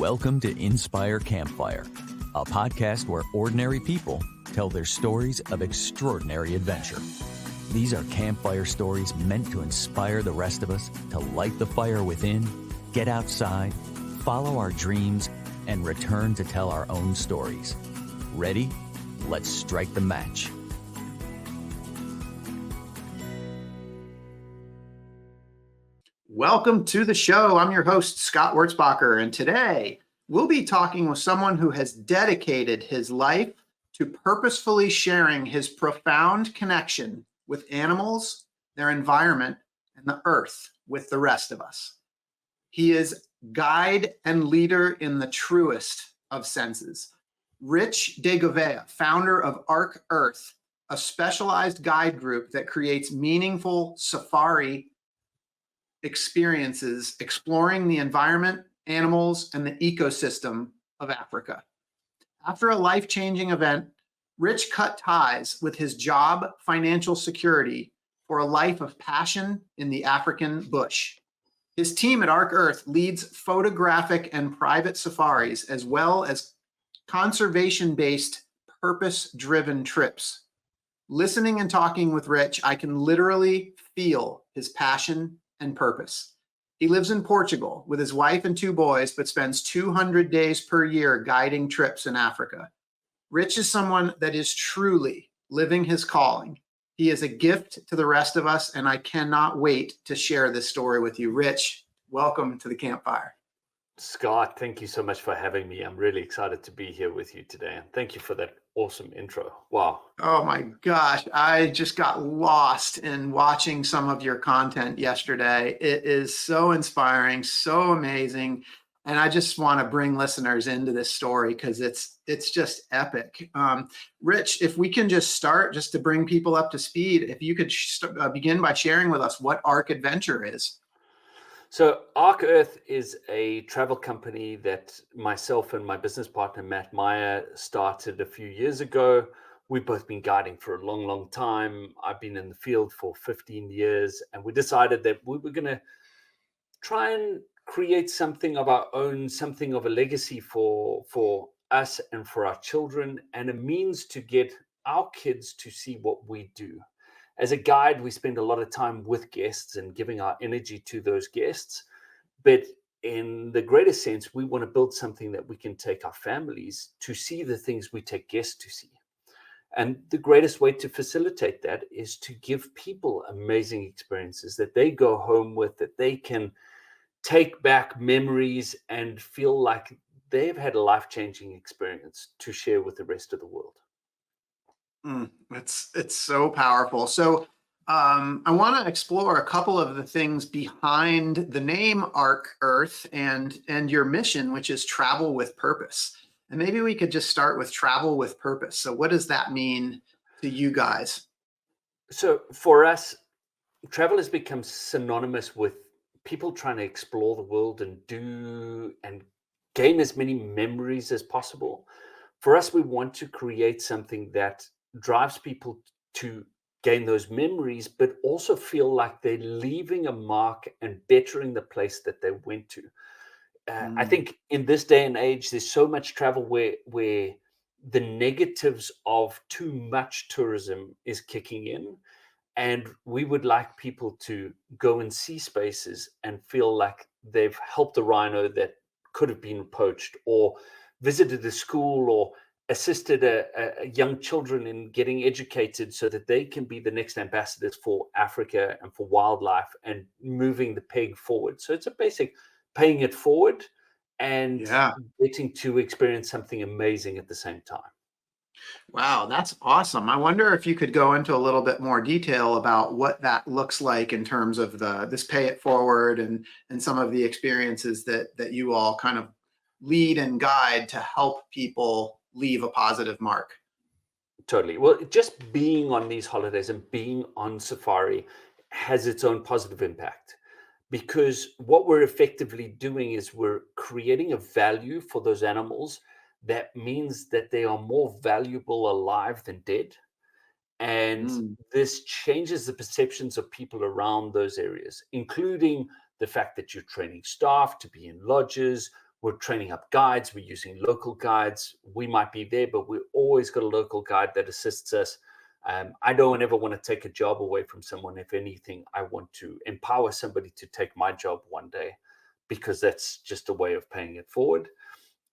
Welcome to Inspire Campfire, a podcast where ordinary people tell their stories of extraordinary adventure. These are campfire stories meant to inspire the rest of us to light the fire within, get outside, follow our dreams, and return to tell our own stories. Ready? Let's strike the match. Welcome to the show. I'm your host, Scott Wurzbacher, and today we'll be talking with someone who has dedicated his life to purposefully sharing his profound connection with animals, their environment, and the earth with the rest of us. He is guide and leader in the truest of senses. Rich De Gouveia, founder of Arc Earth, a specialized guide group that creates meaningful safari experiences exploring the environment, animals, and the ecosystem of Africa. After a life-changing event, Rich cut ties with his job, financial security, for a life of passion in the African bush. His team at Arc Earth leads photographic and private safaris, as well as conservation-based, purpose-driven trips. Listening and talking with Rich, I can literally feel his passion and purpose. He lives in Portugal with his wife and 2 boys, but spends 200 days per year guiding trips in Africa. Rich is someone that is truly living his calling. He is a gift to the rest of us, and I cannot wait to share this story with you. Rich, welcome to the campfire. Scott, thank you so much for having me. I'm really excited to be here with you today. And thank you for that awesome intro. Wow. Oh my gosh, I just got lost in watching some of your content yesterday. It is so inspiring, so amazing. And I just want to bring listeners into this story because it's just epic. Rich, if we can just start, just to bring people up to speed, if you could begin by sharing with us what Arc Adventure is. So Arc Earth is a travel company that myself and my business partner, Matt Meyer, started a few years ago. We've both been guiding for a long, long time. I've been in the field for 15 years, and we decided that we were going to try and create something of our own, something of a legacy for us and for our children, and a means to get our kids to see what we do. As a guide, we spend a lot of time with guests and giving our energy to those guests. But in the greater sense, we want to build something that we can take our families to see the things we take guests to see. And the greatest way to facilitate that is to give people amazing experiences that they go home with, that they can take back memories and feel like they've had a life-changing experience to share with the rest of the world. It's so powerful. So I want to explore a couple of the things behind the name Arc Earth and your mission, which is travel with purpose. And maybe we could just start with travel with purpose. So what does that mean to you guys? So for us, travel has become synonymous with people trying to explore the world and do and gain as many memories as possible. For us, we want to create something that drives people to gain those memories, but also feel like they're leaving a mark and bettering the place that they went to. I think in this day and age, there's so much travel where the negatives of too much tourism is kicking in. And we would like people to go and see spaces and feel like they've helped a rhino that could have been poached, or visited a school, or assisted a young children in getting educated so that they can be the next ambassadors for Africa and for wildlife and moving the peg forward. So it's a basic paying it forward and getting to experience something amazing at the same time. Wow, that's awesome. I wonder if you could go into a little bit more detail about what that looks like in terms of this pay it forward and some of the experiences that you all kind of lead and guide to help people leave a positive mark. Totally. Well, just being on these holidays and being on safari has its own positive impact, because what we're effectively doing is we're creating a value for those animals that means that they are more valuable alive than dead. And this changes the perceptions of people around those areas, including the fact that you're training staff to be in lodges. We're training up guides. We're using local guides. We might be there, but we always got a local guide that assists us. I don't ever want to take a job away from someone. If anything, I want to empower somebody to take my job one day, because that's just a way of paying it forward.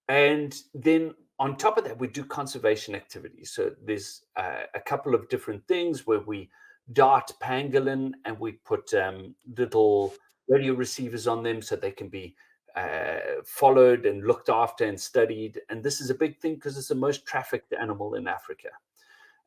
And then on top of that, we do conservation activities. So there's a couple of different things where we dart pangolin, and we put little radio receivers on them so they can be followed and looked after and studied. And this is a big thing because it's the most trafficked animal in Africa.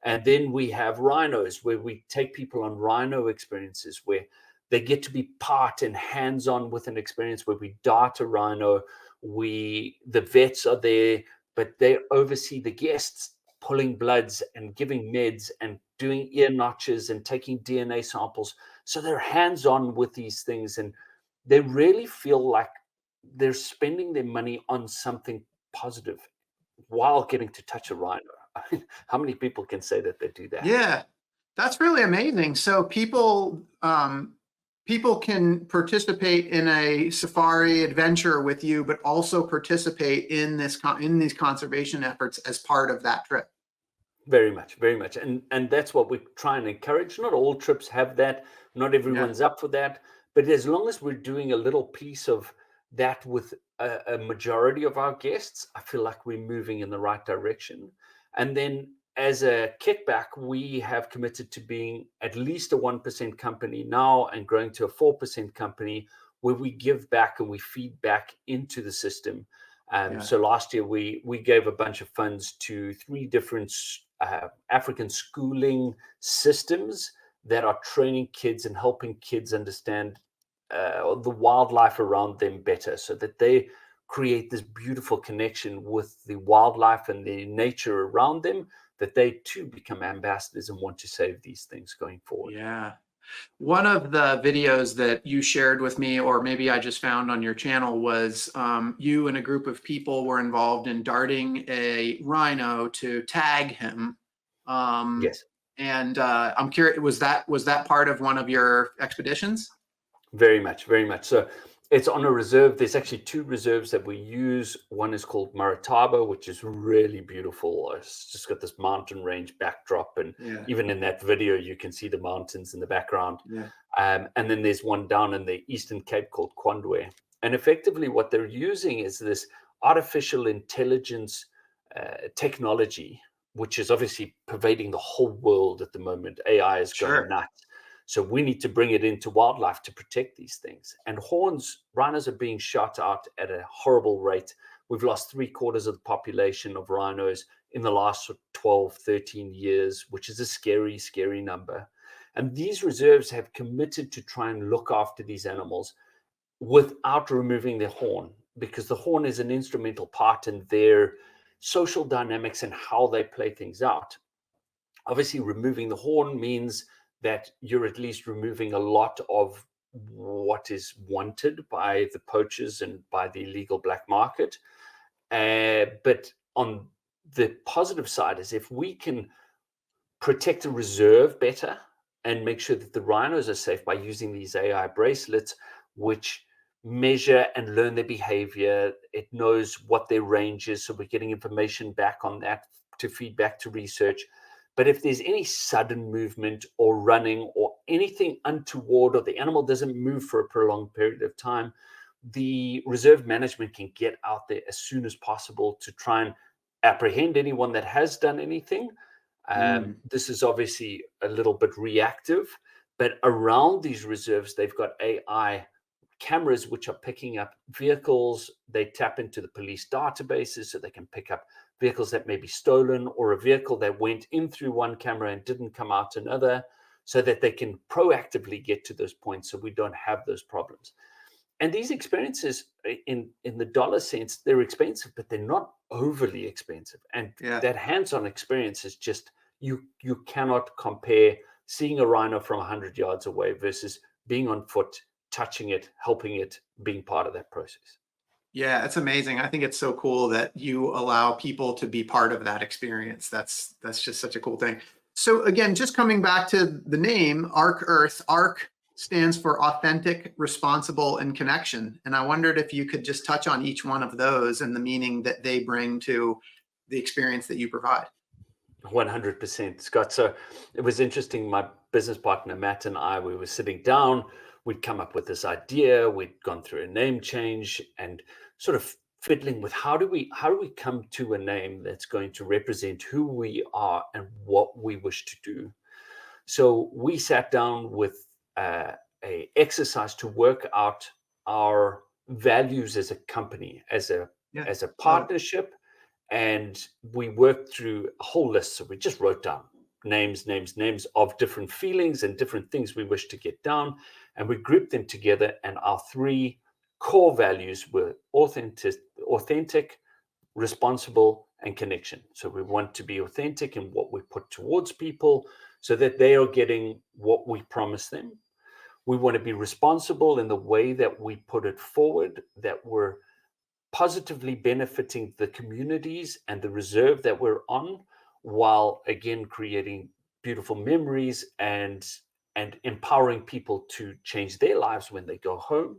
And then we have rhinos, where we take people on rhino experiences where they get to be part and hands-on with an experience where we dart a rhino. The vets are there, but they oversee the guests pulling bloods and giving meds and doing ear notches and taking DNA samples. So they're hands-on with these things, and they really feel like they're spending their money on something positive while getting to touch a rhino. How many people can say that they do that? Yeah, that's really amazing. So people can participate in a safari adventure with you, but also participate in these conservation efforts as part of that trip. Very much, very much. And that's what we try and encourage. Not all trips have that. Not everyone's up for that. But as long as we're doing a little piece of that with a majority of our guests, I feel like we're moving in the right direction. And then as a kickback, we have committed to being at least a 1% company now and growing to a 4% company, where we give back and we feed back into the system. So last year, we gave a bunch of funds to 3 different African schooling systems that are training kids and helping kids understand the wildlife around them better, so that they create this beautiful connection with the wildlife and the nature around them, that they too become ambassadors and want to save these things going forward. Yeah. One of the videos that you shared with me, or maybe I just found on your channel, was you and a group of people were involved in darting a rhino to tag him. Yes. And I'm curious, was that part of one of your expeditions? Very much, very much. So it's on a reserve. There's actually 2 reserves that we use. One is called Marataba, which is really beautiful. It's just got this mountain range backdrop. And even in that video, you can see the mountains in the background. And then there's one down in the Eastern Cape called Kwandwe. And effectively what they're using is this artificial intelligence technology, which is obviously pervading the whole world at the moment. AI is going nuts. So we need to bring it into wildlife to protect these things. And rhinos are being shot out at a horrible rate. We've lost 3/4 of the population of rhinos in the last 12, 13 years, which is a scary, scary number. And these reserves have committed to try and look after these animals without removing their horn, because the horn is an instrumental part in their social dynamics and how they play things out. Obviously, removing the horn means that you're at least removing a lot of what is wanted by the poachers and by the illegal black market. But on the positive side is, if we can protect a reserve better and make sure that the rhinos are safe by using these AI bracelets, which measure and learn their behavior, it knows what their range is. So we're getting information back on that to feed back to research. But if there's any sudden movement or running or anything untoward, or the animal doesn't move for a prolonged period of time, the reserve management can get out there as soon as possible to try and apprehend anyone that has done anything. This is obviously a little bit reactive, but around these reserves, they've got AI cameras which are picking up vehicles. They tap into the police databases so they can pick up vehicles that may be stolen, or a vehicle that went in through one camera and didn't come out another, so that they can proactively get to those points so we don't have those problems. And these experiences, in the dollar sense, they're expensive, but they're not overly expensive. And that hands-on experience is just, you cannot compare seeing a rhino from 100 yards away versus being on foot, touching it, helping it, being part of that process. Yeah, it's amazing. I think it's so cool that you allow people to be part of that experience. That's just such a cool thing. So again, just coming back to the name, Ark Earth, Ark stands for authentic, responsible, and connection. And I wondered if you could just touch on each one of those and the meaning that they bring to the experience that you provide. 100%, Scott. So it was interesting. My business partner, Matt, and I, we were sitting down. We'd come up with this idea. We'd gone through a name change and sort of fiddling with how do we come to a name that's going to represent who we are and what we wish to do. So we sat down with a exercise to work out our values as a company, as a partnership, and we worked through a whole list. So we just wrote down names of different feelings and different things we wish to get down, and we grouped them together. And our 3 core values were authentic, responsible, and connection. So we want to be authentic in what we put towards people so that they are getting what we promise them. We want to be responsible in the way that we put it forward, that we're positively benefiting the communities and the reserve that we're on, while again creating beautiful memories and empowering people to change their lives when they go home.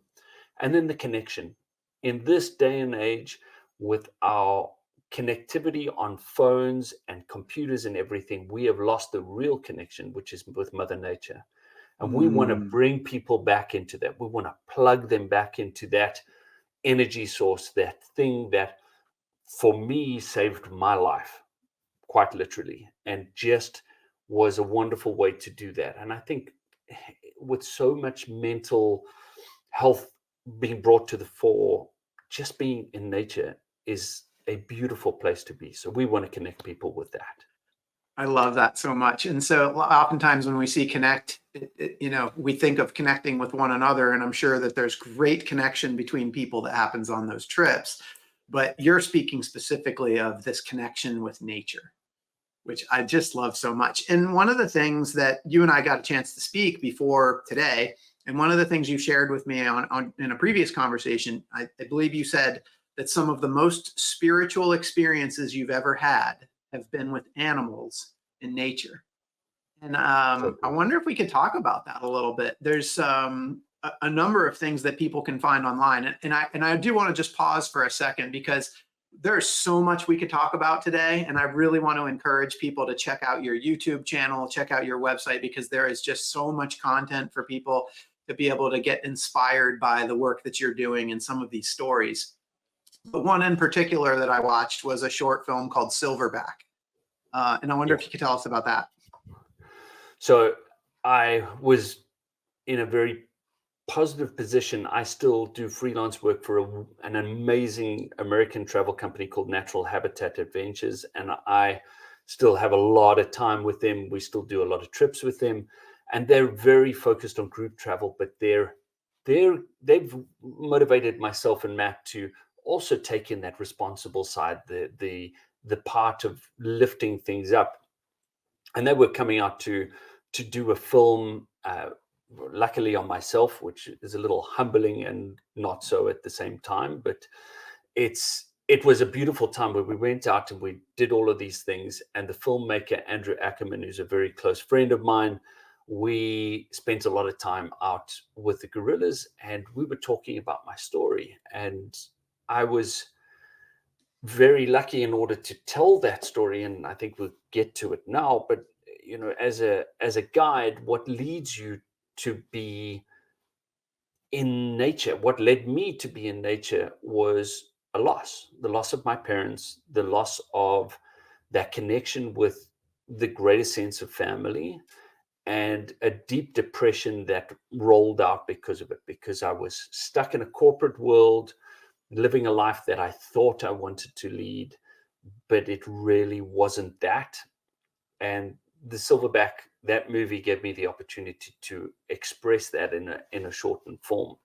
And then the connection. In this day and age, with our connectivity on phones and computers and everything, we have lost the real connection, which is with Mother Nature. And we want to bring people back into that. We want to plug them back into that energy source, that thing that for me saved my life, quite literally, and just was a wonderful way to do that. And I think with so much mental health being brought to the fore, just being in nature is a beautiful place to be. So we want to connect people with that. I love that so much. And so oftentimes when we see connect, we think of connecting with one another, and I'm sure that there's great connection between people that happens on those trips. But you're speaking specifically of this connection with nature, which I just love so much. And one of the things that you and I got a chance to speak before today, and one of the things you shared with me in a previous conversation, I believe you said that some of the most spiritual experiences you've ever had have been with animals in nature. And I wonder if we could talk about that a little bit. There's a number of things that people can find online. And I do want to just pause for a second, because there's so much we could talk about today. And I really want to encourage people to check out your YouTube channel, check out your website, because there is just so much content for people to be able to get inspired by the work that you're doing and some of these stories. But one in particular that I watched was a short film called Silverback. And I wonder if you could tell us about that. So I was in a very positive position. I still do freelance work for an amazing American travel company called Natural Habitat Adventures. And I still have a lot of time with them. We still do a lot of trips with them. And they're very focused on group travel, but they've motivated myself and Matt to also take in that responsible side, the part of lifting things up. And they were coming out to do a film, luckily on myself, which is a little humbling and not so at the same time. But it was a beautiful time where we went out and we did all of these things. And the filmmaker, Andrew Ackerman, who's a very close friend of mine, we spent a lot of time out with the gorillas, and we were talking about my story. And I was very lucky in order to tell that story, and I think we'll get to it now. But as a guide, what leads you to be in nature, what led me to be in nature, was the loss of my parents, the loss of that connection with the greatest sense of family, and a deep depression that rolled out because of it, because I was stuck in a corporate world, living a life that I thought I wanted to lead, but it really wasn't that. And the Silverback, that movie, gave me the opportunity to express that in a shortened form.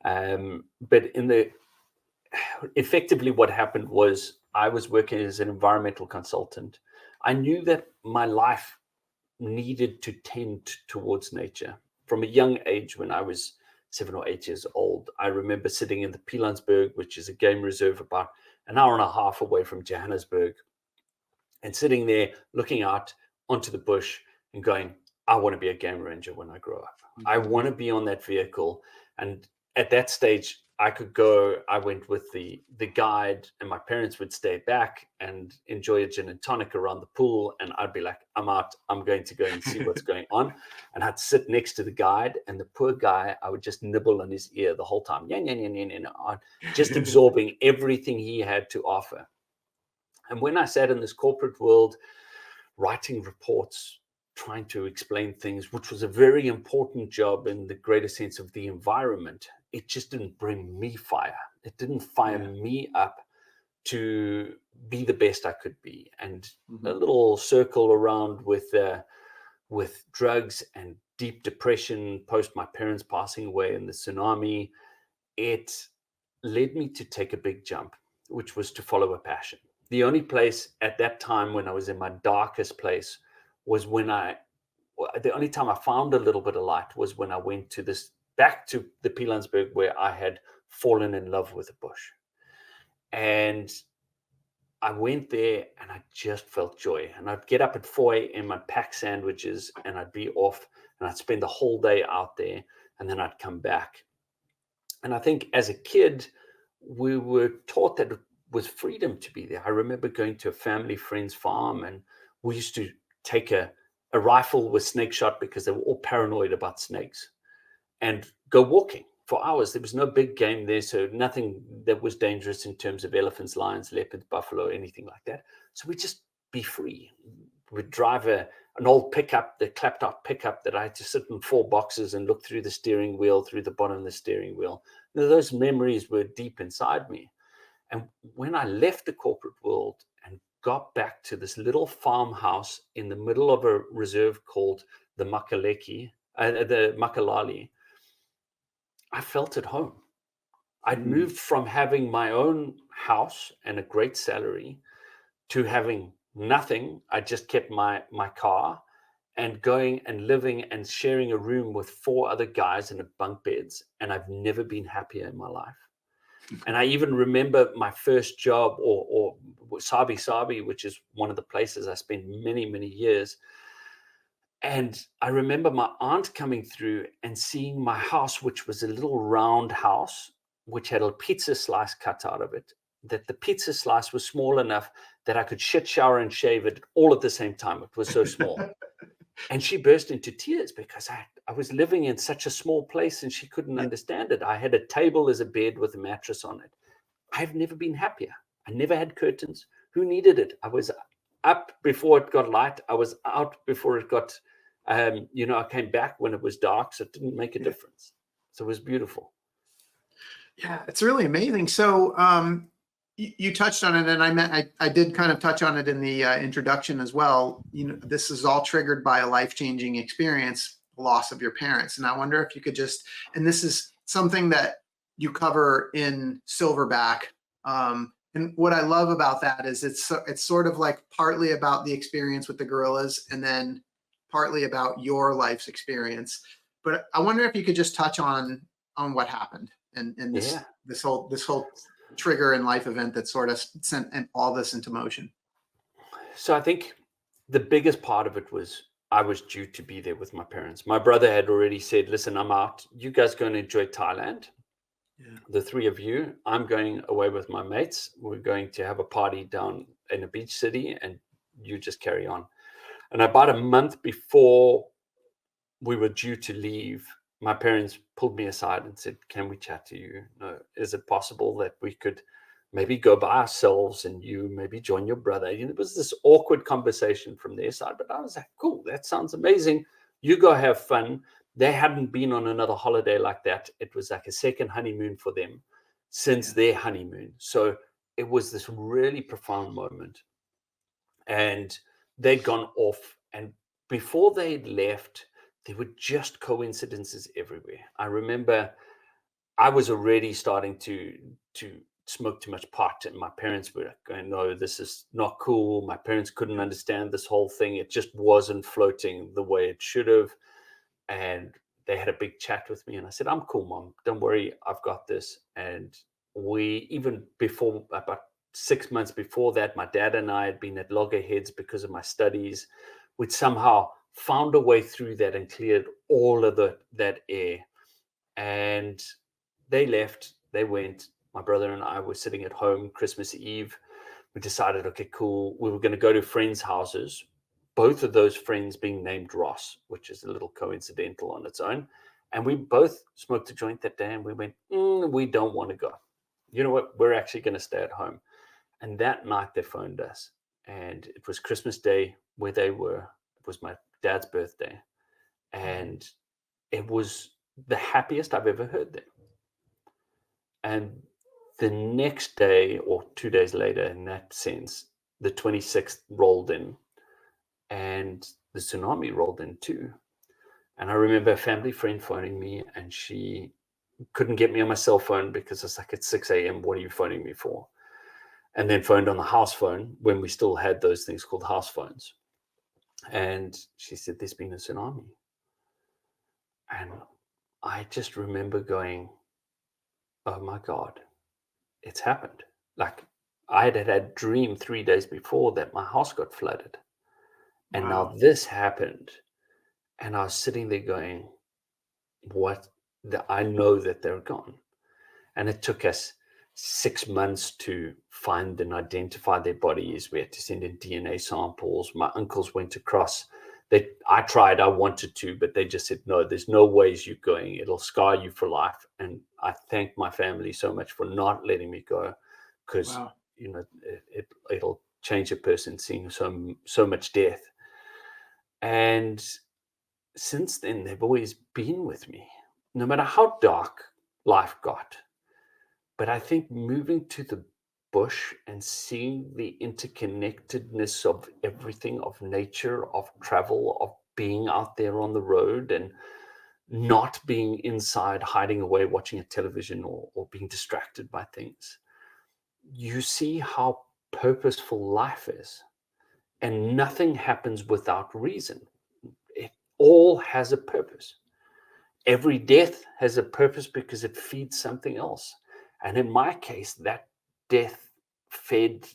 But effectively what happened was I was working as an environmental consultant. I knew that my life needed to tend towards nature. From a young age, when I was 7 or 8 years old, I remember sitting in the Pilanesberg, which is a game reserve about an hour and a half away from Johannesburg, and sitting there looking out onto the bush and going, I want to be a game ranger when I grow up. I Mhm. want to be on that vehicle. And at that stage, I went with the guide, and my parents would stay back and enjoy a gin and tonic around the pool. And I'd be like, I'm out, I'm going to go and see what's going on. And I'd sit next to the guide, and the poor guy, I would just nibble on his ear the whole time, just absorbing everything he had to offer. And when I sat in this corporate world, writing reports, trying to explain things, which was a very important job in the greater sense of the environment, it just didn't bring me fire. It didn't fire me up to be the best I could be. And a little circle around with drugs and deep depression post my parents passing away in the tsunami, it led me to take a big jump, which was to follow a passion. The only place at that time when I was in my darkest place was the only time I found a little bit of light was when I went back to the Pilansberg, where I had fallen in love with the bush. And I went there and I just felt joy. And I'd get up at 4 a.m. I'd pack sandwiches and I'd be off, and I'd spend the whole day out there, and then I'd come back. And I think as a kid, we were taught that it was freedom to be there. I remember going to a family friend's farm, and we used to take a rifle with snake shot because they were all paranoid about snakes, and go walking for hours. There was no big game there, so nothing that was dangerous in terms of elephants, lions, leopards, buffalo, anything like that. So we'd just be free. We'd drive an old pickup, the clapped-out pickup that I had to sit in 4 boxes and look through the steering wheel, through the bottom of the steering wheel. Now, those memories were deep inside me. And when I left the corporate world and got back to this little farmhouse in the middle of a reserve called the Makalali, I felt at home. I'd moved from having my own house and a great salary to having nothing. I just kept my car and going and living and sharing a room with 4 other guys in a bunk beds. And I've never been happier in my life. And I even remember my first job, or Sabi, which is one of the places I spent many, many years. And I remember my aunt coming through and seeing my house, which was a little round house, which had a pizza slice cut out of it, that the pizza slice was small enough that I could shit, shower, and shave it all at the same time. It was so small. And she burst into tears because I was living in such a small place, and she couldn't understand it. I had a table as a bed with a mattress on it. I've never been happier. I never had curtains. Who needed it? I was up before it got light. I was out before it got, I came back when it was dark, so it didn't make a difference. So it was beautiful. Yeah, it's really amazing. So you touched on it, and I did kind of touch on it in the introduction as well. This is all triggered by a life-changing experience, the loss of your parents. And I wonder if you could and this is something that you cover in Silverback. And what I love about that is it's sort of like partly about the experience with the gorillas, and then partly about your life's experience. But I wonder if you could just touch on what happened and this whole trigger and life event that sort of sent all this into motion. So I think the biggest part of it was I was due to be there with my parents. My brother had already said, listen, I'm out. You guys go and enjoy Thailand. Yeah. The 3 of you. I'm going away with my mates. We're going to have a party down in a beach city, and you just carry on. And about a month before we were due to leave, my parents pulled me aside and said, can we chat to you? Is it possible that we could maybe go by ourselves and you maybe join your brother? It was this awkward conversation from their side, but I was like, cool, that sounds amazing. You go have fun. They hadn't been on another holiday like that. It was like a second honeymoon for them since their honeymoon. So it was this really profound moment. And they'd gone off, and before they'd left, there were just coincidences everywhere. I remember I was already starting to smoke too much pot, and my parents were going, no, this is not cool. My parents couldn't understand this whole thing. It just wasn't floating the way it should have. And they had a big chat with me, and I said, I'm cool, Mom. Don't worry. I've got this. And we, even before, about 6 months before that, my dad and I had been at loggerheads because of my studies. We'd somehow found a way through that and cleared all of that air. And they left, they went. My brother and I were sitting at home Christmas Eve. We decided, okay, cool. We were going to go to friends' houses, both of those friends being named Ross, which is a little coincidental on its own. And we both smoked a joint that day, and we went, we don't want to go. You know what? We're actually going to stay at home. And that night they phoned us, and it was Christmas Day where they were. It was my dad's birthday, and it was the happiest I've ever heard them. And the next day, or 2 days later, in that sense, the 26th rolled in, and the tsunami rolled in too. And I remember a family friend phoning me, and she couldn't get me on my cell phone because it's like, it's 6 a.m. What are you phoning me for? And then phoned on the house phone when we still had those things called house phones. And she said, there's been a tsunami. And I just remember going, oh my God, it's happened. Like, I had a dream 3 days before that my house got flooded. And now this happened. And I was sitting there going, what? I know that they're gone. And it took us 6 months to find and identify their bodies. We had to send in DNA samples. My uncles went across. I tried, I wanted to, but they just said, no, there's no ways you're going. It'll scar you for life. And I thank my family so much for not letting me go, because it'll change a person seeing so much death. And since then, they've always been with me, no matter how dark life got. But I think moving to the bush and seeing the interconnectedness of everything, of nature, of travel, of being out there on the road, and not being inside, hiding away, watching a television or being distracted by things, you see how purposeful life is. And nothing happens without reason. It all has a purpose. Every death has a purpose because it feeds something else. And in my case, that death fed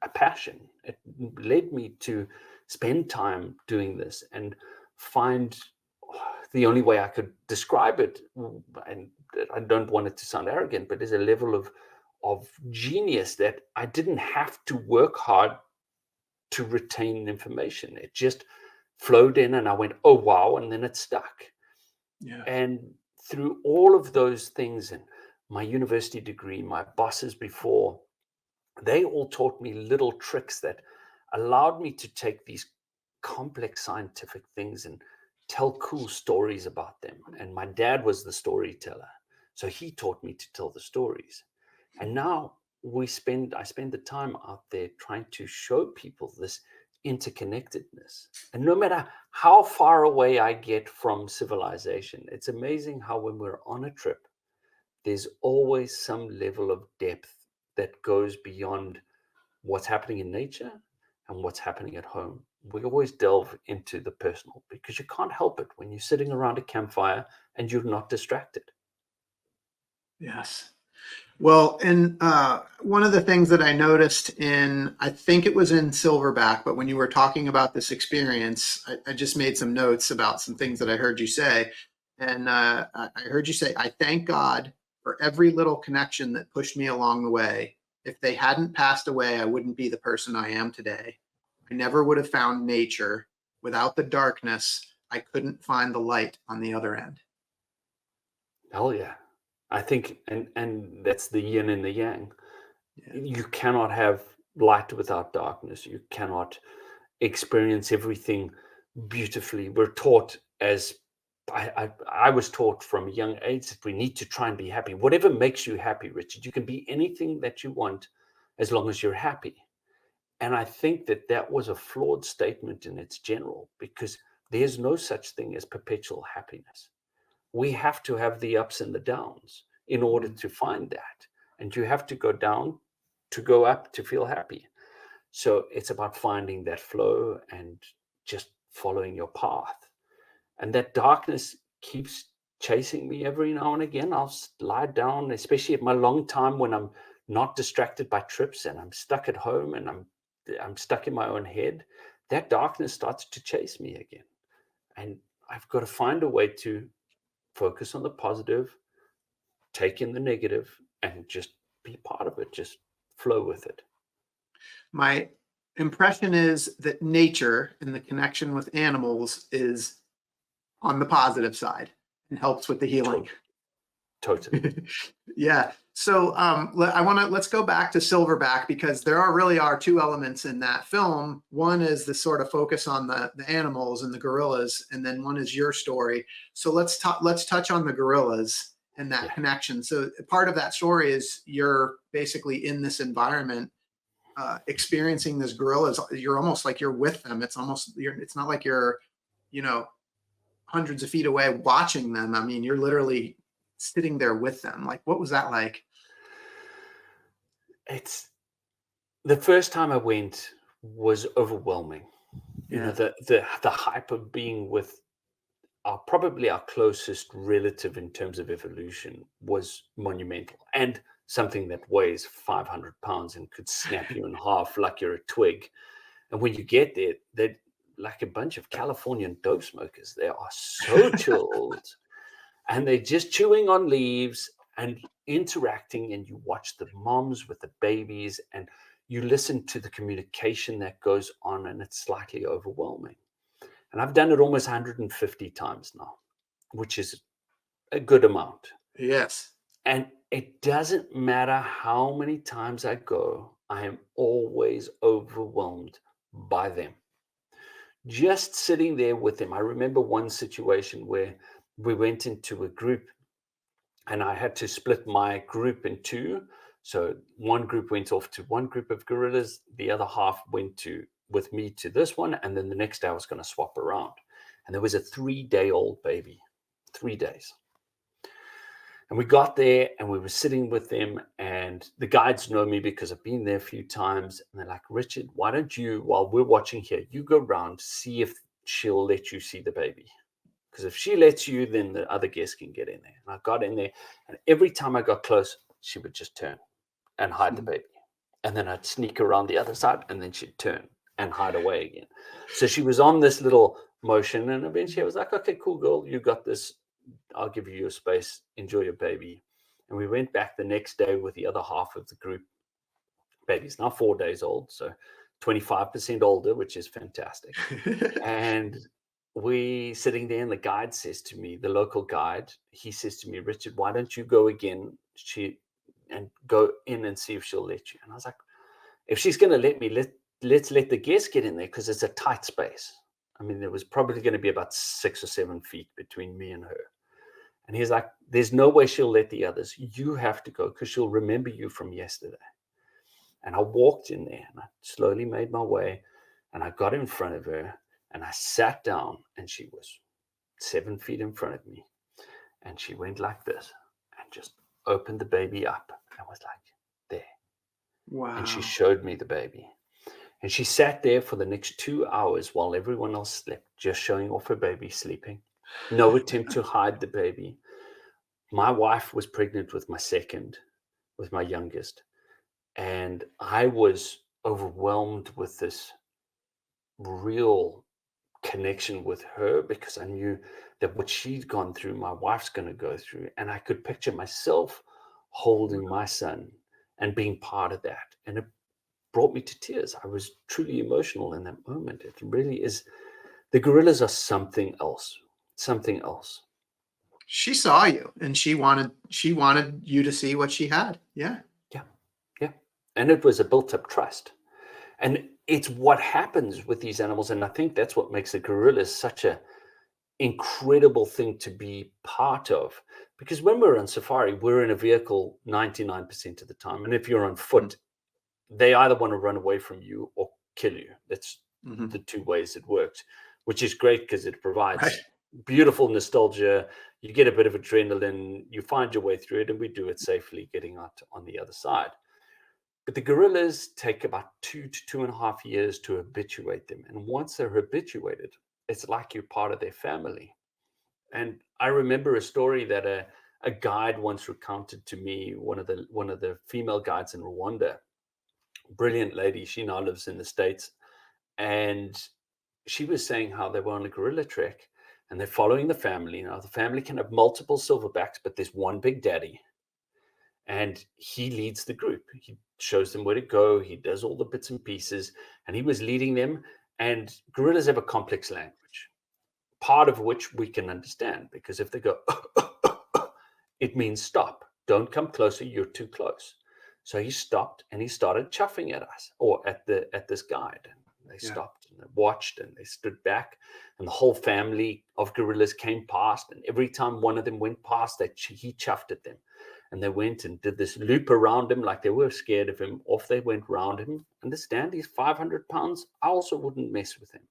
a passion. It led me to spend time doing this and find the only way I could describe it, and I don't want it to sound arrogant, but there's a level of genius that I didn't have to work hard to retain information. It just flowed in, and I went, oh, wow, and then it stuck. Yeah. And through all of those things, and my university degree, my bosses before, they all taught me little tricks that allowed me to take these complex scientific things and tell cool stories about them. And my dad was the storyteller, so he taught me to tell the stories. And now I spend the time out there trying to show people this interconnectedness. And no matter how far away I get from civilization, it's amazing how when we're on a trip, there's always some level of depth that goes beyond what's happening in nature and what's happening at home. We always delve into the personal because you can't help it when you're sitting around a campfire and you're not distracted. Yes. Well, and one of the things that I noticed I think it was in Silverback, but when you were talking about this experience, I just made some notes about some things that I heard you say. And I heard you say, I thank God for every little connection that pushed me along the way. If they hadn't passed away, I wouldn't be the person I am today. I never would have found nature. Without the darkness, I couldn't find the light on the other end. Hell yeah. I think, and that's the yin and the yang. Yeah. You cannot have light without darkness. You cannot experience everything beautifully. We're taught, as I was taught from a young age, that we need to try and be happy. Whatever makes you happy, Richard, you can be anything that you want as long as you're happy. And I think that was a flawed statement in its general, because there's no such thing as perpetual happiness. We have to have the ups and the downs in order to find that. And you have to go down to go up to feel happy. So it's about finding that flow and just following your path. And that darkness keeps chasing me every now and again. I'll lie down, especially at my long time when I'm not distracted by trips and I'm stuck at home and I'm stuck in my own head. That darkness starts to chase me again. And I've got to find a way to focus on the positive, take in the negative, and just be part of it, just flow with it. My impression is that nature and the connection with animals is on the positive side and helps with the healing. Totally. Yeah. So let's go back to Silverback, because there really are two elements in that film. One is the sort of focus on the animals and the gorillas, and then one is your story. So let's touch on the gorillas and that connection. So part of that story is you're basically in this environment, experiencing this gorillas. You're almost like you're with them. It's not like you're, hundreds of feet away watching them. I mean, you're literally sitting there with them. Like, what was that like? It's the first time I went was overwhelming. Yeah. The hype of being with probably our closest relative in terms of evolution was monumental, and something that weighs 500 pounds and could snap you in half like you're a twig. And when you get there, they're like a bunch of Californian dope smokers. They are so chilled, and they're just chewing on leaves and interacting, and you watch the moms with the babies and you listen to the communication that goes on, and it's slightly overwhelming. And I've done it almost 150 times now, which is a good amount. Yes. And it doesn't matter how many times I go, I am always overwhelmed by them. Just sitting there with them. I remember one situation where we went into a group and I had to split my group in two. So one group went off to one group of gorillas, the other half went with me to this one, and then the next day I was going to swap around. And there was a 3-day-old baby, 3 days. And we got there and we were sitting with them, and the guides know me because I've been there a few times. And they're like, Richard, why don't you, while we're watching here, you go around, see if she'll let you see the baby. Because if she lets you, then the other guests can get in there. And I got in there, and every time I got close, she would just turn and hide the baby. And then I'd sneak around the other side, and then she'd turn and hide away again. So she was on this little motion, and eventually I was like, okay, cool, girl, you got this. I'll give you your space. Enjoy your baby. And we went back the next day with the other half of the group. Baby's now 4 days old, so 25% older, which is fantastic. And we sitting there, and the guide says to me, the local guide, he says to me, Richard, why don't you go again and go in and see if she'll let you? And I was like, if she's going to let me, let's let the guests get in there, because it's a tight space. I mean, there was probably going to be about 6 or 7 feet between me and her. And he's like, there's no way she'll let the others. You have to go, because she'll remember you from yesterday. And I walked in there, and I slowly made my way, and I got in front of her, and I sat down, and she was 7 feet in front of me. And she went like this and just opened the baby up and was like, there. Wow. And she showed me the baby. And she sat there for the next 2 hours while everyone else slept, just showing off her baby sleeping. No attempt to hide the baby. My wife was pregnant with my youngest. And I was overwhelmed with this real connection with her, because I knew that what she'd gone through, my wife's going to go through. And I could picture myself holding my son and being part of that. And it brought me to tears. I was truly emotional in that moment. It really is. The gorillas are something else. She saw you, and she wanted you to see what she had. Yeah. Yeah. And it was a built-up trust. And it's what happens with these animals. And I think that's what makes the gorillas such a incredible thing to be part of. Because when we're on safari, we're in a vehicle 99% of the time. And if you're on foot, they either want to run away from you or kill you. That's the two ways it works, which is great because it provides beautiful nostalgia. You get a bit of adrenaline, you find your way through it, and we do it safely getting out on the other side. But the gorillas take about 2 to 2.5 years to habituate them. And once they're habituated, it's like you're part of their family. And I remember a story that a guide once recounted to me, one of the female guides in Rwanda. Brilliant lady. She now lives in the States. And she was saying how they were on a gorilla trek, and they're following the family. Now, the family can have multiple silverbacks, but there's one big daddy, and he leads the group. He shows them where to go. He does all the bits and pieces, and he was leading them. And gorillas have a complex language, part of which we can understand, because if they go, it means stop. Don't come closer. You're too close. So he stopped and he started chuffing at us, or at this guide. And they stopped and they watched and they stood back, and the whole family of gorillas came past. And every time one of them went past, he chuffed at them. And they went and did this loop around him like they were scared of him. Off they went round him. Understand, he's 500 pounds. I also wouldn't mess with him.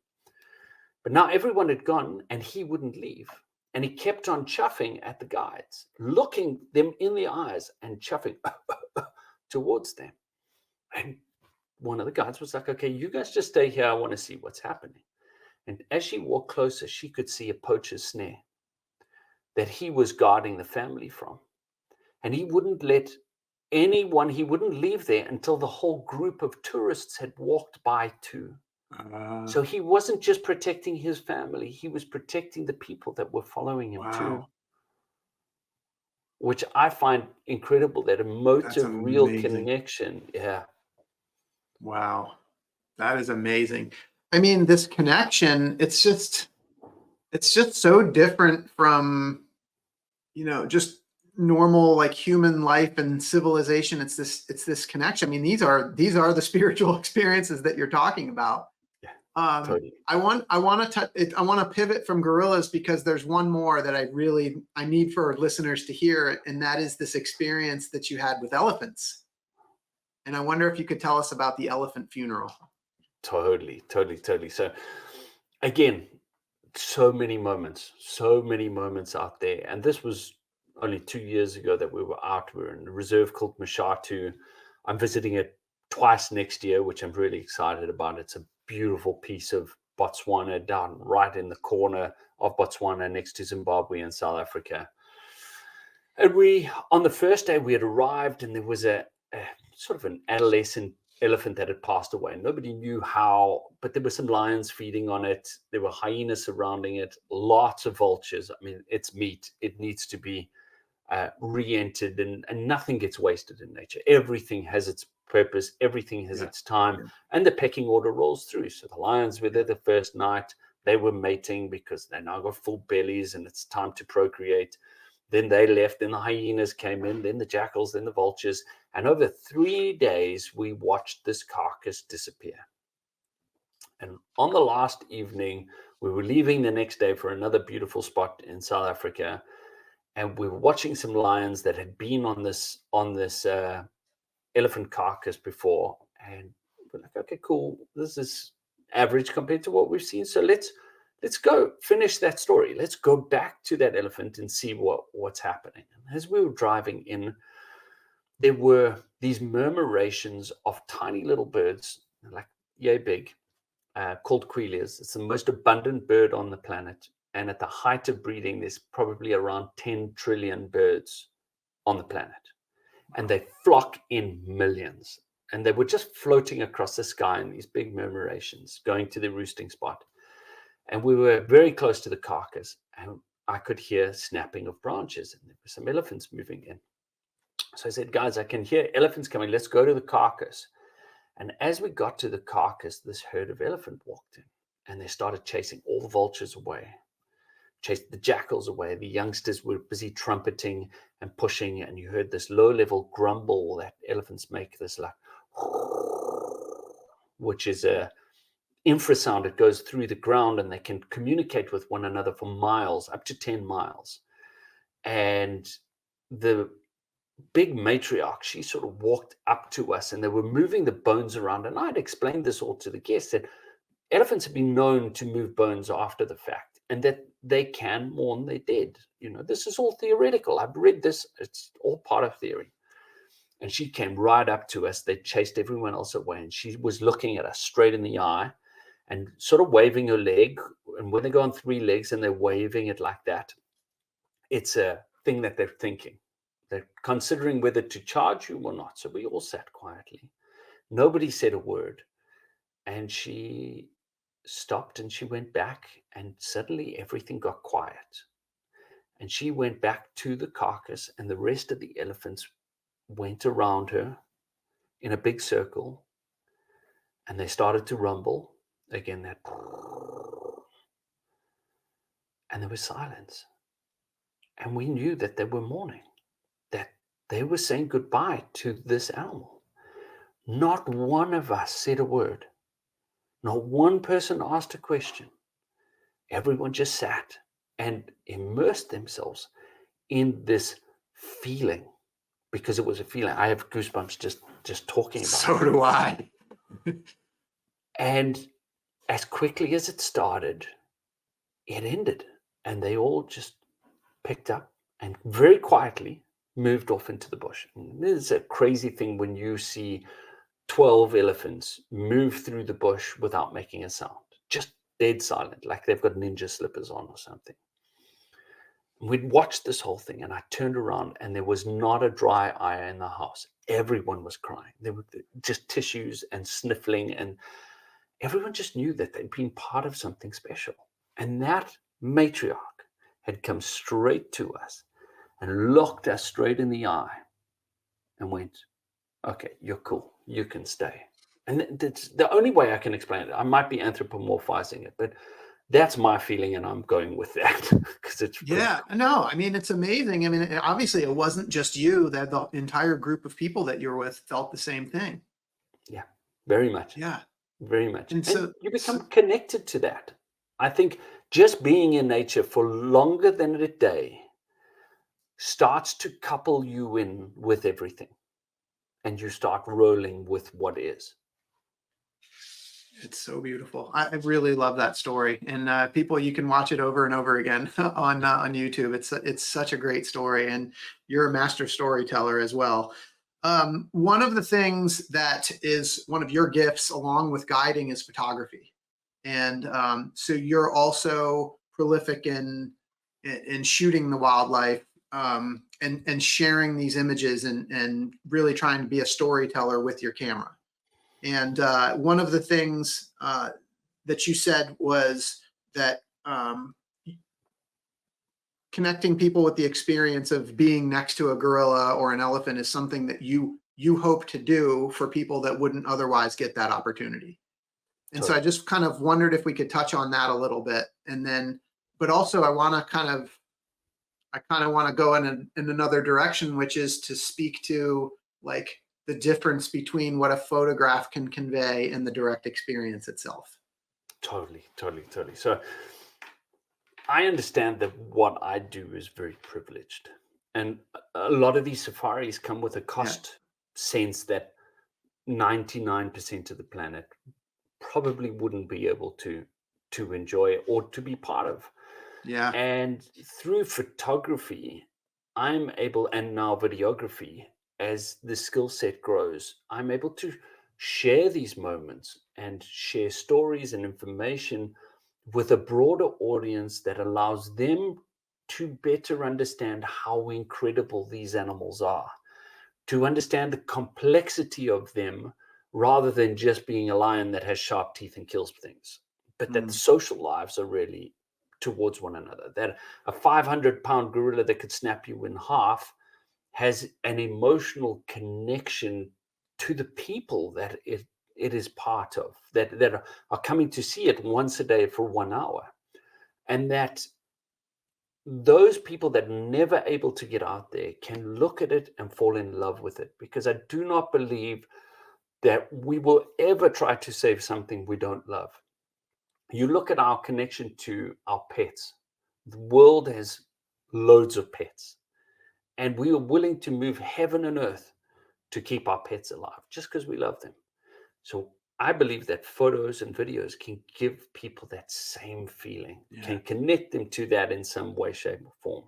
But now everyone had gone and he wouldn't leave. And he kept on chuffing at the guides, looking them in the eyes and chuffing towards them. And one of the guides was like, okay, you guys just stay here. I want to see what's happening. And as she walked closer, she could see a poacher's snare that he was guarding the family from. And he wouldn't let anyone, he wouldn't leave there until the whole group of tourists had walked by too. So he wasn't just protecting his family, he was protecting the people that were following him too. Which I find incredible, that emotive, real connection. Yeah. Wow. That is amazing. I mean, this connection, it's just so different from, just normal like human life and civilization. It's this connection. I mean, these are the spiritual experiences that you're talking about. Totally. I want to pivot from gorillas, because there's one more that I need for listeners to hear, and that is this experience that you had with elephants. And I wonder if you could tell us about the elephant funeral. Totally. So again, so many moments out there. And this was only 2 years ago that we were out. We were in a reserve called Mashatu. I'm visiting it twice next year, which I'm really excited about. It's a beautiful piece of Botswana, down right in the corner of Botswana, next to Zimbabwe and South Africa. And on the first day we had arrived, and there was a sort of an adolescent elephant that had passed away. Nobody knew how, but there were some lions feeding on it. There were hyenas surrounding it, lots of vultures. I mean, it's meat. It needs to be re-entered, and nothing gets wasted in nature. Everything has its purpose. Everything has its time, and the pecking order rolls through. So the lions were there the first night. They were mating because they now got full bellies and it's time to procreate. Then they left. Then the hyenas came in. Then the jackals. Then the vultures. And over 3 days, we watched this carcass disappear. And on the last evening, we were leaving the next day for another beautiful spot in South Africa. And we were watching some lions that had been on this elephant carcass before. And we're like, okay, cool. This is average compared to what we've seen. So let's go finish that story. Let's go back to that elephant and see what's happening. And as we were driving in, there were these murmurations of tiny little birds, like yay big, called quailias. It's the most abundant bird on the planet. And at the height of breeding, there's probably around 10 trillion birds on the planet. And they flock in millions. And they were just floating across the sky in these big murmurations, going to the roosting spot. And we were very close to the carcass, and I could hear snapping of branches, and there were some elephants moving in. So I said, guys, I can hear elephants coming. Let's go to the carcass. And as we got to the carcass, this herd of elephant walked in, and they started chasing all the vultures away, chased the jackals away. The youngsters were busy trumpeting and pushing, and you heard this low-level grumble that elephants make, this like, which is a infrasound. It goes through the ground, and they can communicate with one another for miles, up to 10 miles. And the big matriarch, she sort of walked up to us, and they were moving the bones around. And I'd explained this all to the guests, that elephants have been known to move bones after the fact, and that they can mourn their dead. This is all theoretical. I've read this. It's all part of theory. And she came right up to us. They chased everyone else away, and she was looking at us straight in the eye and sort of waving her leg. And when they go on 3 legs and they're waving it like that, it's a thing that they're thinking. They're considering whether to charge you or not. So we all sat quietly. Nobody said a word. And she stopped and she went back, and suddenly everything got quiet. And she went back to the carcass, and the rest of the elephants went around her in a big circle, and they started to rumble again, that, and there was silence. And we knew that they were mourning, that they were saying goodbye to this animal. Not one of us said a word. Not one person asked a question. Everyone just sat and immersed themselves in this feeling, because it was a feeling. I have goosebumps just talking about So it. do I. And as quickly as it started, it ended. And they all just picked up and very quietly moved off into the bush. And this is a crazy thing when you see 12 elephants move through the bush without making a sound, just dead silent, like they've got ninja slippers on or something. We'd watched this whole thing, and I turned around, and there was not a dry eye in the house. Everyone was crying. There were just tissues and sniffling, and everyone just knew that they'd been part of something special. And that matriarch had come straight to us and looked us straight in the eye and went, okay, you're cool. You can stay. And that's the only way I can explain it. I might be anthropomorphizing it, but that's my feeling, and I'm going with that because it's Yeah, no, I mean, it's amazing. I mean, obviously it wasn't just you, that the entire group of people that you're with felt the same thing. Yeah, very much. Yeah. Very much. And so you become connected to that. I think just being in nature for longer than a day starts to couple you in with everything, and you start rolling with what is. it's so beautiful. I really love that story, and people, you can watch it over and over again on YouTube. It's such a great story, and you're a master storyteller as well. One of the things that is one of your gifts, along with guiding, is photography, and so you're also prolific in shooting the wildlife, and sharing these images, and really trying to be a storyteller with your camera. And one of the things that you said was that connecting people with the experience of being next to a gorilla or an elephant is something that you hope to do for people that wouldn't otherwise get that opportunity. And so I just kind of wondered if we could touch on that a little bit. And then, but also I kind of want to go in another direction, which is to speak to, like, the difference between what a photograph can convey and the direct experience itself. Totally. So I understand that what I do is very privileged. And a lot of these safaris come with a cost sense that 99% of the planet probably wouldn't be able to enjoy or to be part of. Yeah. And through photography, I'm able, and now videography, as the skill set grows, I'm able to share these moments and share stories and information with a broader audience that allows them to better understand how incredible these animals are, to understand the complexity of them, rather than just being a lion that has sharp teeth and kills things, but that the social lives are really towards one another. That a 500-pound gorilla that could snap you in half has an emotional connection to the people that it is part of, that are coming to see it once a day for 1 hour. And that those people that are never able to get out there can look at it and fall in love with it, because I do not believe that we will ever try to save something we don't love. You look at our connection to our pets. The world has loads of pets, and we are willing to move heaven and earth to keep our pets alive just because we love them. So I believe that photos and videos can give people that same feeling, can connect them to that in some way, shape, or form.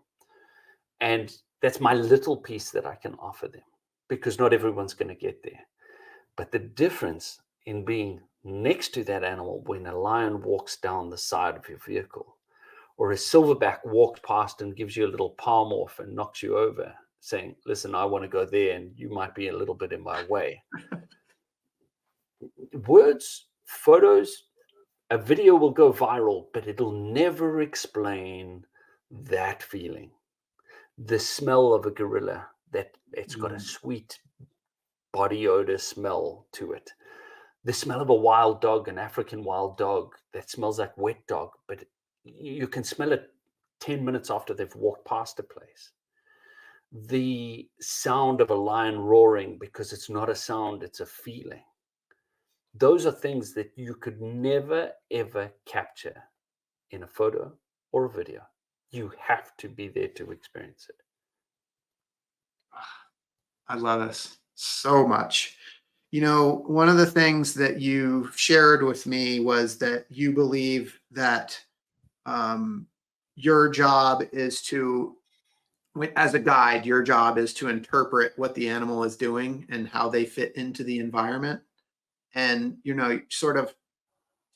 And that's my little piece that I can offer them, because not everyone's going to get there. But the difference in being next to that animal when a lion walks down the side of your vehicle, or a silverback walks past and gives you a little palm off and knocks you over, saying, listen, I want to go there and you might be a little bit in my way. Words, photos, A video will go viral, but it'll never explain that feeling. The smell of a gorilla, that it's got a sweet body odor smell to it. The smell of a wild dog, an African wild dog that smells like wet dog, but you can smell it 10 minutes after they've walked past a place. The sound of a lion roaring, because it's not a sound, it's a feeling. Those are things that you could never, ever capture in a photo or a video. You have to be there to experience it. I love this so much. You know, one of the things that you shared with me was that you believe that your job is to, as a guide, your job is to interpret what the animal is doing and how they fit into the environment. And, you know, sort of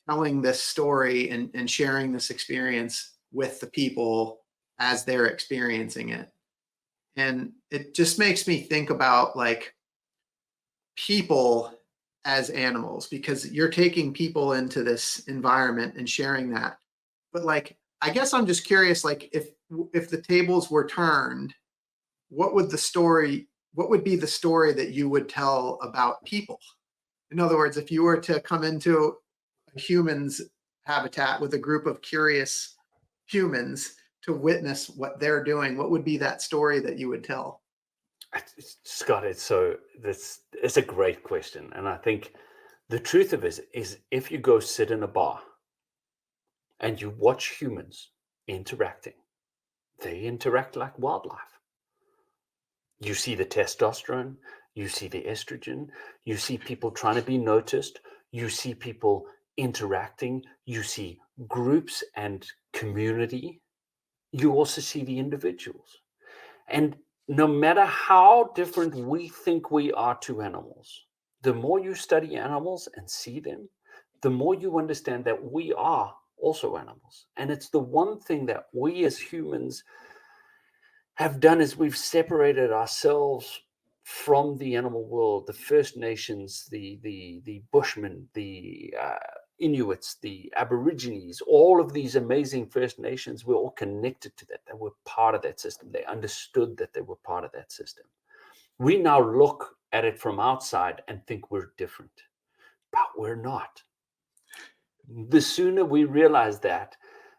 telling this story and sharing this experience with the people as they're experiencing it. And it just makes me think about like people as animals, because you're taking people into this environment and sharing that. But like, I guess I'm just curious, like if the tables were turned, what would be the story that you would tell about people? In other words, if you were to come into a human's habitat with a group of curious humans to witness what they're doing, what would be that story that you would tell? Scott, it's a great question. And I think the truth of it is if you go sit in a bar and you watch humans interacting, they interact like wildlife. You see the testosterone, you see the estrogen, you see people trying to be noticed, you see people interacting, you see groups and community, you also see the individuals. And no matter how different we think we are to animals, the more you study animals and see them, the more you understand that we are also animals. And it's the one thing that we as humans have done is we've separated ourselves from the animal world, the First Nations, the Bushmen, the Inuits, the Aborigines, all of these amazing First Nations, we're all connected to that. They were part of that system. They understood that they were part of that system. We now look at it from outside and think we're different, but we're not. The sooner we realize that,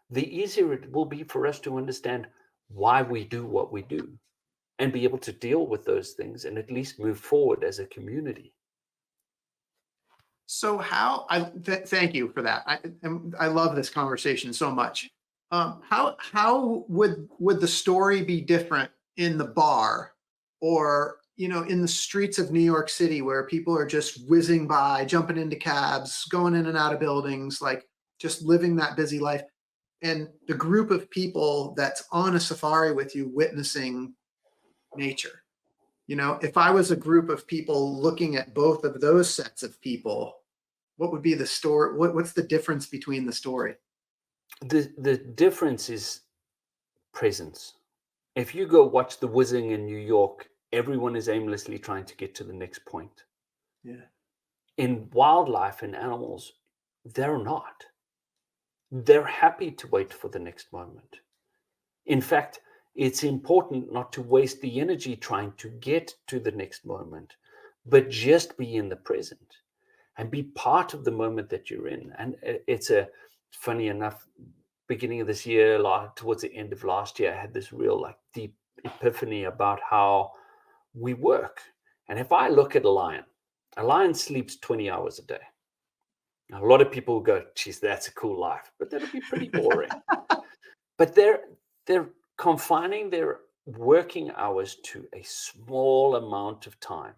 the easier it will be for us to understand why we do what we do and be able to deal with those things and at least move forward as a community. So thank you for that. I love this conversation so much. How would the story be different in the bar, or in the streets of New York City where people are just whizzing by, jumping into cabs, going in and out of buildings, like just living that busy life, and the group of people that's on a safari with you witnessing nature? If I was a group of people looking at both of those sets of people, what would be the story? What's the difference between the story? The difference is presence. If you go watch the whizzing in New York, everyone is aimlessly trying to get to the next point. Yeah. In wildlife and animals, they're not. They're happy to wait for the next moment. In fact, it's important not to waste the energy trying to get to the next moment, but just be in the present and be part of the moment that you're in. And it's funny enough, beginning of this year, towards the end of last year, I had this real deep epiphany about how we work. And if I look at a lion sleeps 20 hours a day. Now, a lot of people go, geez, that's a cool life, but that'll be pretty boring. But they're confining their working hours to a small amount of time.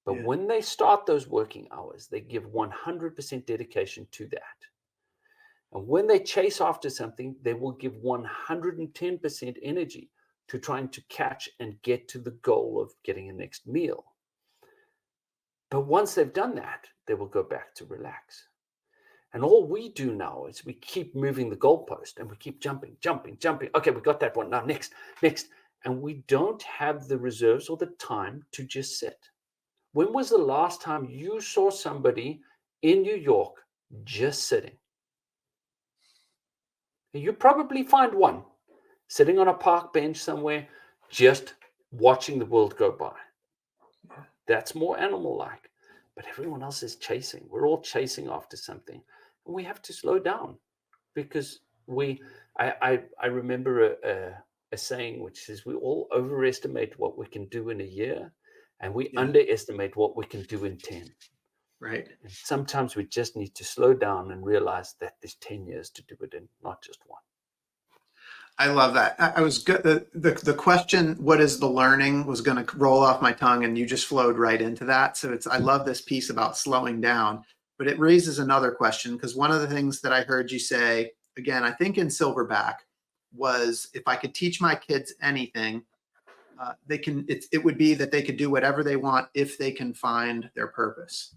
But when they start those working hours, they give 100% dedication to that. And when they chase after something, they will give 110% energy to trying to catch and get to the goal of getting a next meal. But once they've done that, they will go back to relax. And all we do now is we keep moving the goalpost and we keep jumping. Okay, we got that one. Now next. And we don't have the reserves or the time to just sit. When was the last time you saw somebody in New York just sitting? You probably find one sitting on a park bench somewhere, just watching the world go by. That's more animal-like. But everyone else is chasing. We're all chasing after something. And we have to slow down because I remember a saying which says we all overestimate what we can do in a year and we underestimate what we can do in 10. Right. And sometimes we just need to slow down and realize that there's 10 years to do it in, not just one. I love that. I was good. The question, what is the learning, was going to roll off my tongue, and you just flowed right into that. So I love this piece about slowing down, but it raises another question, because one of the things that I heard you say, again, I think in Silverback, was if I could teach my kids anything, it would be that they could do whatever they want if they can find their purpose.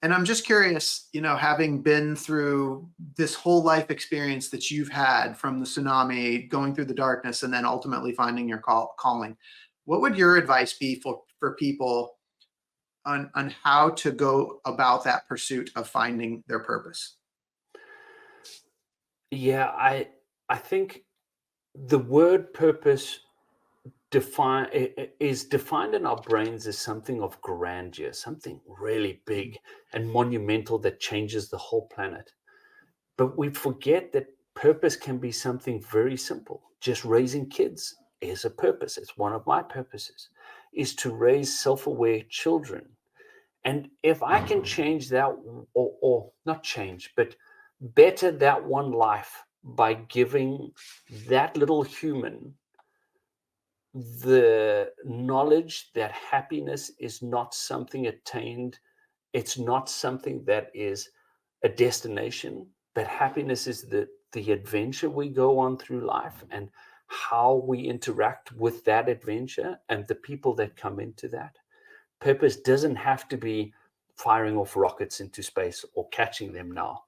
And I'm just curious, having been through this whole life experience that you've had, from the tsunami, going through the darkness, and then ultimately finding your calling, what would your advice be for people on how to go about that pursuit of finding their purpose? Yeah, I think the word purpose is defined in our brains as something of grandeur, something really big and monumental that changes the whole planet. But we forget that purpose can be something very simple. Just raising kids is a purpose. It's one of my purposes, is to raise self-aware children. And if I can change that, or not change, but better that one life by giving that little human the knowledge that happiness is not something attained, it's not something that is a destination, but happiness is the adventure we go on through life, and how we interact with that adventure and the people that come into that. Purpose doesn't have to be firing off rockets into space or catching them now.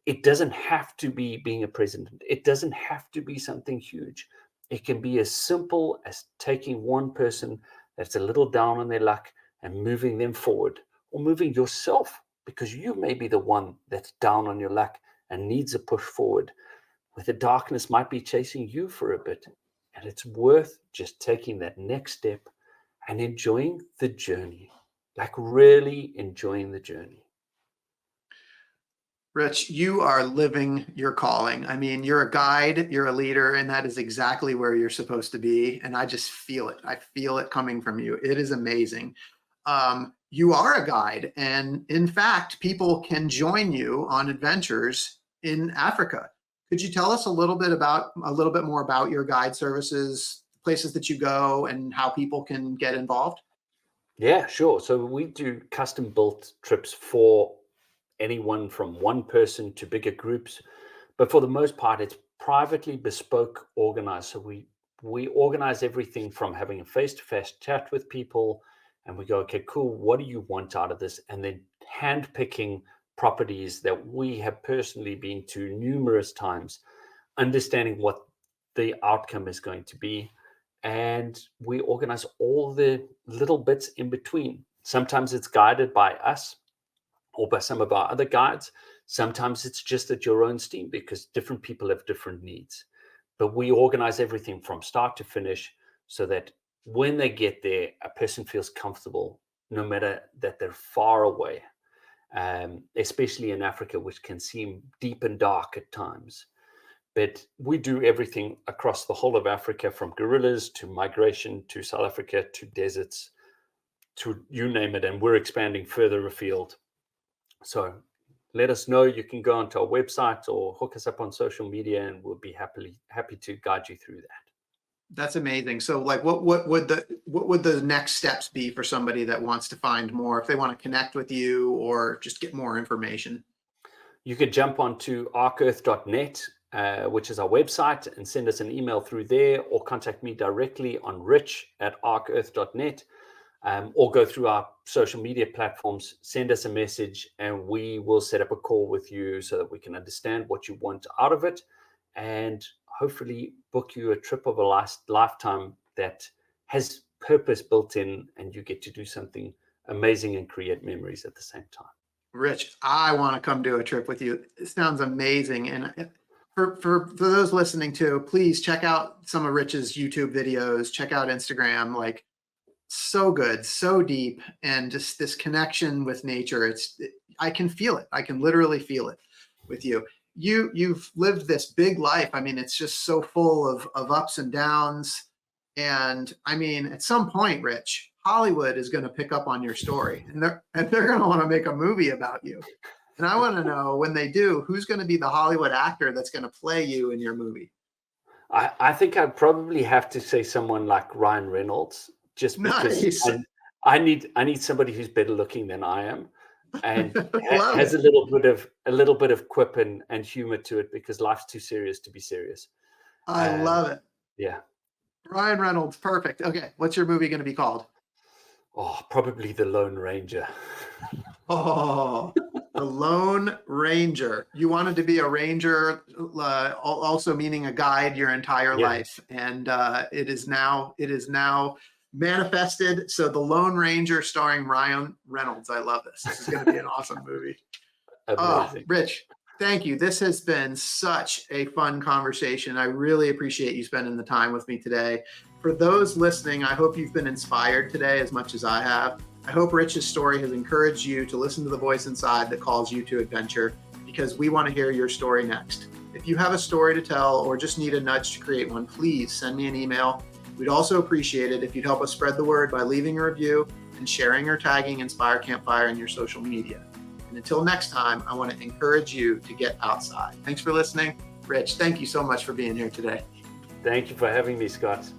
It doesn't have to be being a president. It doesn't have to be something huge. It can be as simple as taking one person that's a little down on their luck and moving them forward, or moving yourself, because you may be the one that's down on your luck and needs a push forward, where the darkness might be chasing you for a bit. And it's worth just taking that next step and enjoying the journey, like really enjoying the journey. Rich, you are living your calling. I mean, you're a guide, you're a leader, and that is exactly where you're supposed to be. And I just feel it. I feel it coming from you. It is amazing. You are a guide. And in fact, people can join you on adventures in Africa. Could you tell us a little bit more about your guide services, places that you go, and how people can get involved? Yeah, sure. So we do custom built trips for anyone from one person to bigger groups. But for the most part, it's privately bespoke organized. So we organize everything from having a face-to-face chat with people, and we go, okay, cool, what do you want out of this? And then handpicking properties that we have personally been to numerous times, understanding what the outcome is going to be. And we organize all the little bits in between. Sometimes it's guided by us or by some of our other guides. Sometimes it's just at your own steam, because different people have different needs. But we organize everything from start to finish, so that when they get there, a person feels comfortable, no matter that they're far away, especially in Africa, which can seem deep and dark at times. But we do everything across the whole of Africa, from gorillas to migration to South Africa to deserts to you name it. And we're expanding further afield. So let us know. You can go onto our website or hook us up on social media, and we'll be happy to guide you through that. That's amazing. So like what would the next steps be for somebody that wants to find more, if they want to connect with you or just get more information? You could jump onto arcearth.net, which is our website, and send us an email through there, or contact me directly on rich@arcearth.net. Or go through our social media platforms, send us a message, and we will set up a call with you so that we can understand what you want out of it, and hopefully book you a trip of a lifetime that has purpose built in, and you get to do something amazing and create memories at the same time. Rich, I want to come do a trip with you. It sounds amazing. And For those listening too, please check out some of Rich's YouTube videos, check out Instagram, like so good, so deep, and just this connection with nature. I can feel it. I can literally feel it with you. You've lived this big life. I mean, it's just so full of ups and downs. And I mean, at some point, Rich, Hollywood is going to pick up on your story, and they're going to want to make a movie about you. And I want to know, when they do, who's going to be the Hollywood actor that's going to play you in your movie? I think I'd probably have to say someone like Ryan Reynolds, just because Nice. I need somebody who's better looking than I am, and Love has it. a little bit of quip and humor to it, because life's too serious to be serious. I love it. Yeah. Ryan Reynolds, perfect. Okay, what's your movie going to be called? Oh, probably The Lone Ranger. Oh, The Lone Ranger. You wanted to be a ranger, also meaning a guide your entire life, and it is now manifested. So The Lone Ranger, starring Ryan Reynolds. I love this. This is going to be an awesome movie. Amazing. Rich, thank you. This has been such a fun conversation. I really appreciate you spending the time with me today. For those listening, I hope you've been inspired today as much as I have. I hope Rich's story has encouraged you to listen to the voice inside that calls you to adventure, because we want to hear your story next. If you have a story to tell or just need a nudge to create one, please send me an email. We'd also appreciate it if you'd help us spread the word by leaving a review and sharing or tagging Inspire Campfire in your social media. And until next time, I want to encourage you to get outside. Thanks for listening. Rich, thank you so much for being here today. Thank you for having me, Scott.